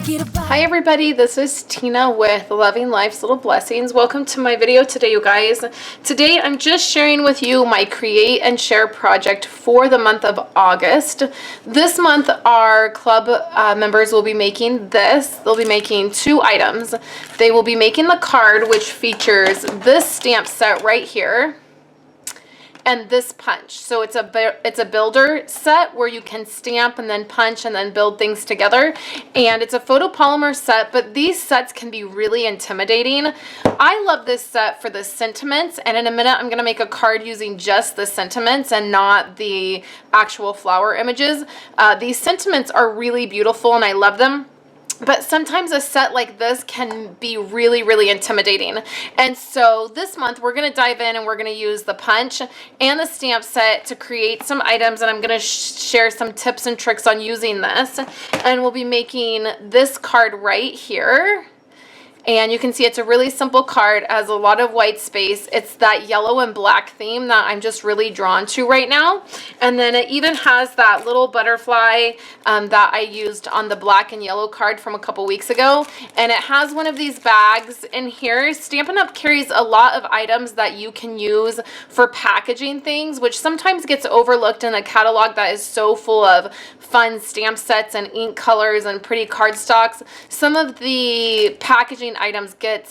Hi everybody, this is Tina with Loving Life's Little Blessings. Welcome to my video today, you guys. Today I'm just sharing with you my create and share project for the month of August. This month our club members will be making this. They'll be making 2 items. They will be making the card, which features this stamp set right here, and this punch. So it's a builder set where you can stamp and then punch and then build things together. And it's a photopolymer set, but these sets can be really intimidating. I love this set for the sentiments, and in a minute I'm gonna make a card using just the sentiments and not the actual flower images. These sentiments are really beautiful and I love them. But sometimes a set like this can be really, really intimidating. And so this month we're going to dive in and we're going to use the punch and the stamp set to create some items. And I'm going to share some tips and tricks on using this. And we'll be making this card right here. And you can see it's a really simple card, has a lot of white space. It's that yellow and black theme that I'm just really drawn to right now. And then it even has that little butterfly that I used on the black and yellow card from a couple weeks ago. And it has one of these bags in here. Stampin' Up! Carries a lot of items that you can use for packaging things, which sometimes gets overlooked in a catalog that is so full of fun stamp sets and ink colors and pretty cardstocks. Some of the packaging items get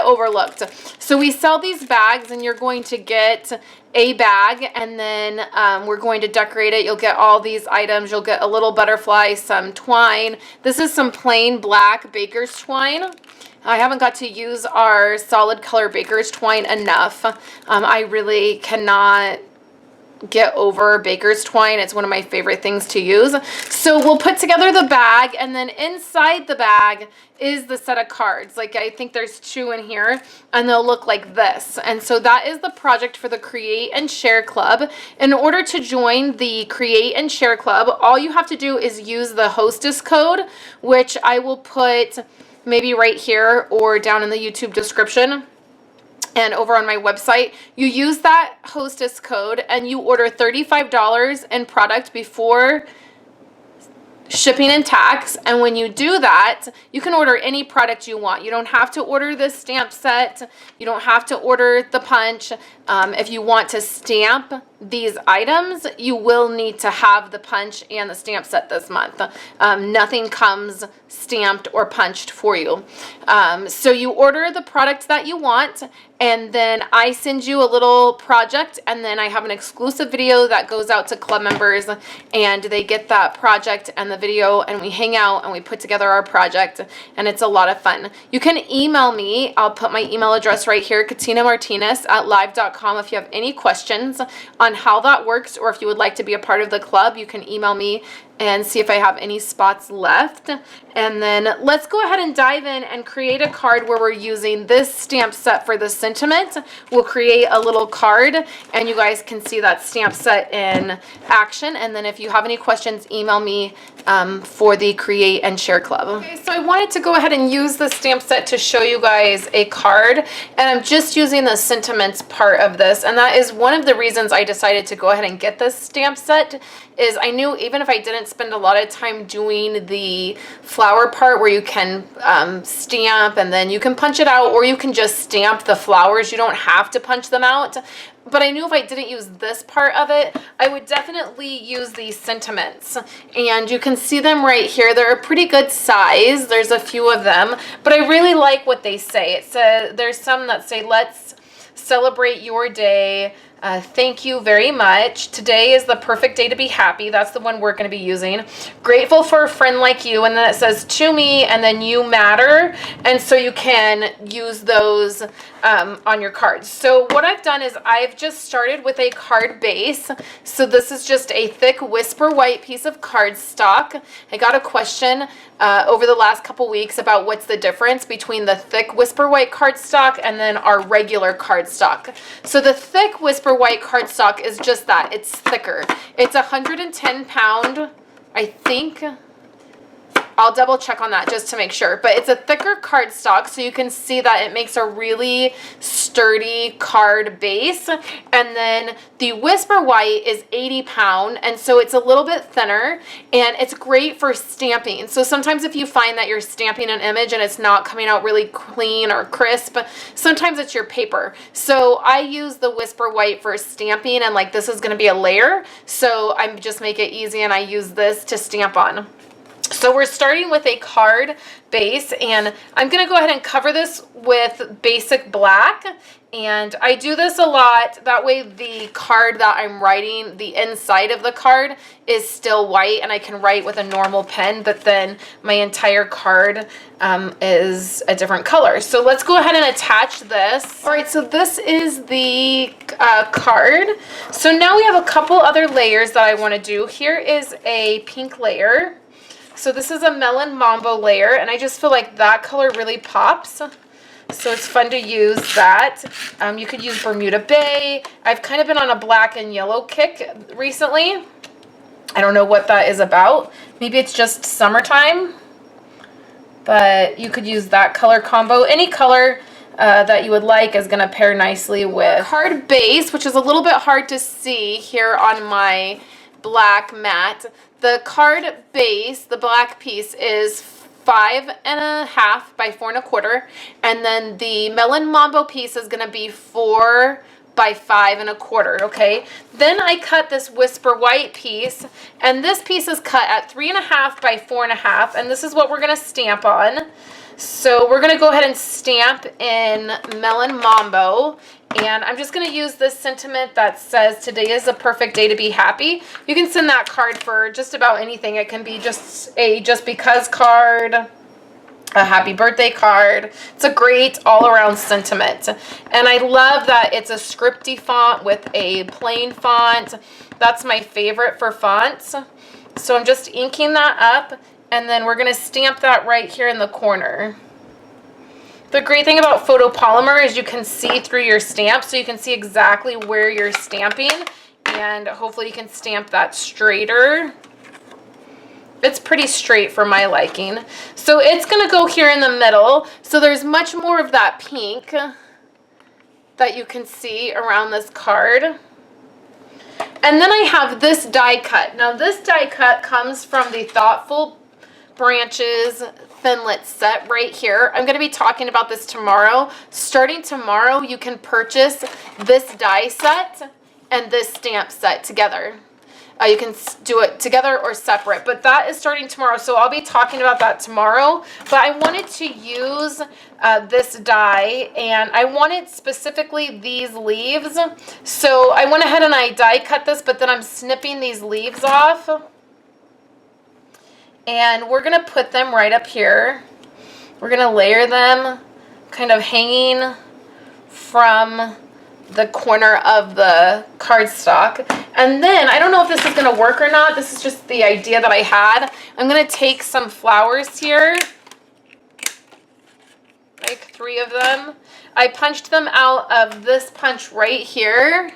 overlooked. So we sell these bags, and you're going to get a bag, and then we're going to decorate it. You'll get all these items. You'll get a little butterfly, some twine. This is some plain black baker's twine. I haven't got to use our solid color baker's twine enough. I really cannot get over baker's twine. It's one of my favorite things to use. So we'll put together the bag, and then inside the bag is the set of cards. Like, I think there's 2 in here, and they'll look like this. And so that is the project for the Create and Share Club. In order to join the Create and Share Club, all you have to do is use the hostess code, which I will put maybe right here or down in the YouTube description and over on my website. You use that hostess code and you order $35 in product before shipping and tax. And when you do that, you can order any product you want. You don't have to order this stamp set. You don't have to order the punch. If you want to stamp these items, you will need to have the punch and the stamp set this month. Nothing comes stamped or punched for you. So you order the product that you want, and then I send you a little project, and then I have an exclusive video that goes out to club members, and they get that project and the video, and we hang out and we put together our project, and it's a lot of fun. You can email me. I'll put my email address right here, Katina Martinez at live.com. If you have any questions on how that works, or if you would like to be a part of the club, you can email me and see if I have any spots left. And then let's go ahead and dive in and create a card where we're using this stamp set for the sentiment. We'll create a little card, and you guys can see that stamp set in action. And then if you have any questions, email me for the Create and Share Club. Okay, so I wanted to go ahead and use the stamp set to show you guys a card, and I'm just using the sentiments part of this, and that is one of the reasons I decided to go ahead and get this stamp set. Is I knew even if I didn't spend a lot of time doing the flower part where you can stamp and then you can punch it out, or you can just stamp the flowers, you don't have to punch them out. But I knew if I didn't use this part of it, I would definitely use these sentiments. And you can see them right here. They're a pretty good size. There's a few of them, but I really like what they say. It says, there's some that say, let's celebrate your day. Thank you very much. Today is the perfect day to be happy. That's the one we're going to be using. Grateful for a friend like you. And then it says to me, and then you matter. And so you can use those on your cards. So what I've done is I've just started with a card base. So this is just a thick Whisper White piece of cardstock. I got a question over the last couple weeks about what's the difference between the thick Whisper White cardstock and then our regular cardstock. So the thick Whisper White cardstock is just that. It's thicker. It's 110 pound, I think. I'll double check on that just to make sure. But it's a thicker cardstock, so you can see that it makes a really sturdy card base. And then the Whisper White is 80 pound, and so it's a little bit thinner, and it's great for stamping. So sometimes if you find that you're stamping an image and it's not coming out really clean or crisp, sometimes it's your paper. So I use the Whisper White for stamping, and like this is going to be a layer, so I just make it easy and I use this to stamp on. So we're starting with a card base, and I'm going to go ahead and cover this with basic black. And I do this a lot. That way the card that I'm writing, the inside of the card is still white, and I can write with a normal pen, but then my entire card is a different color. So let's go ahead and attach this. All right, so this is the card. So now we have a couple other layers that I want to do. Here is a pink layer. So this is a Melon Mambo layer, and I just feel like that color really pops. So it's fun to use that. You could use Bermuda Bay. I've kind of been on a black and yellow kick recently. I don't know what that is about. Maybe it's just summertime. But you could use that color combo. Any color that you would like is going to pair nicely with card base, which is a little bit hard to see here on my black mat. The card base, the black piece, is 5.5 by 4.25, and then the Melon Mambo piece is going to be 4 by 5.25. Okay, then I cut this Whisper White piece, and this piece is cut at 3.5 by 4.5, and this is what we're going to stamp on. So we're going to go ahead and stamp in Melon Mambo. And I'm just going to use this sentiment that says, today is a perfect day to be happy. You can send that card for just about anything. It can be just a just because card, a happy birthday card. It's a great all-around sentiment. And I love that it's a scripty font with a plain font. That's my favorite for fonts. So I'm just inking that up, and then we're going to stamp that right here in the corner. The great thing about photopolymer is you can see through your stamp, so you can see exactly where you're stamping, and hopefully you can stamp that straighter. It's pretty straight for my liking. So it's going to go here in the middle, so there's much more of that pink that you can see around this card. And then I have this die cut. Now this die cut comes from the Thoughtful Branches Thinlet set right here. I'm going to be talking about this tomorrow. Starting tomorrow, you can purchase this die set and this stamp set together. You can do it together or separate, but that is starting tomorrow, so I'll be talking about that tomorrow. But I wanted to use this die, and I wanted specifically these leaves. So I went ahead and I die cut this, but then I'm snipping these leaves off. And we're going to put them right up here. We're going to layer them kind of hanging from the corner of the cardstock. And then, I don't know if this is going to work or not. This is just the idea that I had. I'm going to take some flowers here, like 3 of them. I punched them out of this punch right here.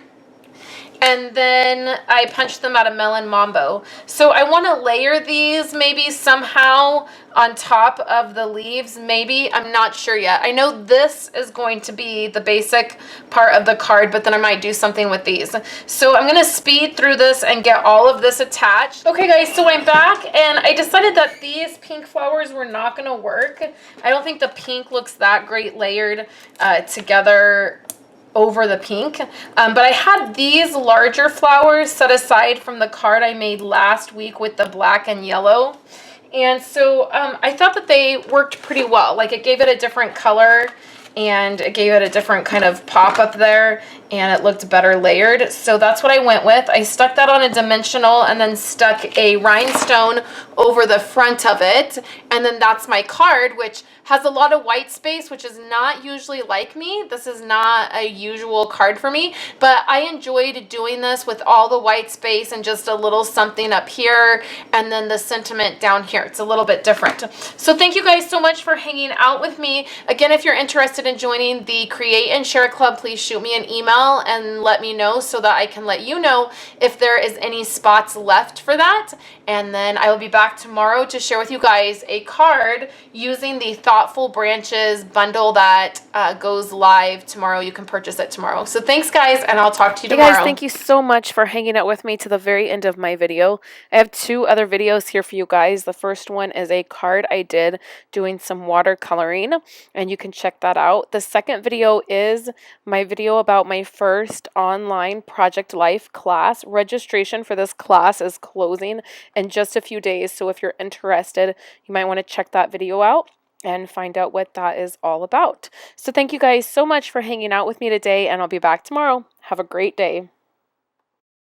And then I punched them out of Melon Mambo. So I want to layer these maybe somehow on top of the leaves. Maybe, I'm not sure yet. I know this is going to be the basic part of the card, but then I might do something with these. So I'm going to speed through this and get all of this attached. Okay guys, so I'm back, and I decided that these pink flowers were not going to work. I don't think the pink looks that great layered together over the pink, but I had these larger flowers set aside from the card I made last week with the black and yellow, and so I thought that they worked pretty well. Like, it gave it a different color, and it gave it a different kind of pop up there, and it looked better layered. So that's what I went with. I stuck that on a dimensional and then stuck a rhinestone over the front of it, and then that's my card, which has a lot of white space, which is not usually like me. This is not a usual card for me, but I enjoyed doing this with all the white space and just a little something up here, and then the sentiment down here. It's a little bit different. So thank you guys so much for hanging out with me. Again, if you're interested in joining the Create and Share Club, please shoot me an email email and let me know so that I can let you know if there is any spots left for that. And then I will be back tomorrow to share with you guys a card using the Thoughtful Branches bundle that goes live tomorrow. You can purchase it tomorrow. So thanks, guys, and I'll talk to you tomorrow. Hey guys, thank you so much for hanging out with me to the very end of my video. I have 2 other videos here for you guys. The first one is a card I did doing some watercoloring, and you can check that out. The second video is my video about my first online Project Life class. Registration for this class is closing in just a few days, so if you're interested, you might want to check that video out and find out what that is all about. So thank you guys so much for hanging out with me today, and I'll be back tomorrow. Have a great day.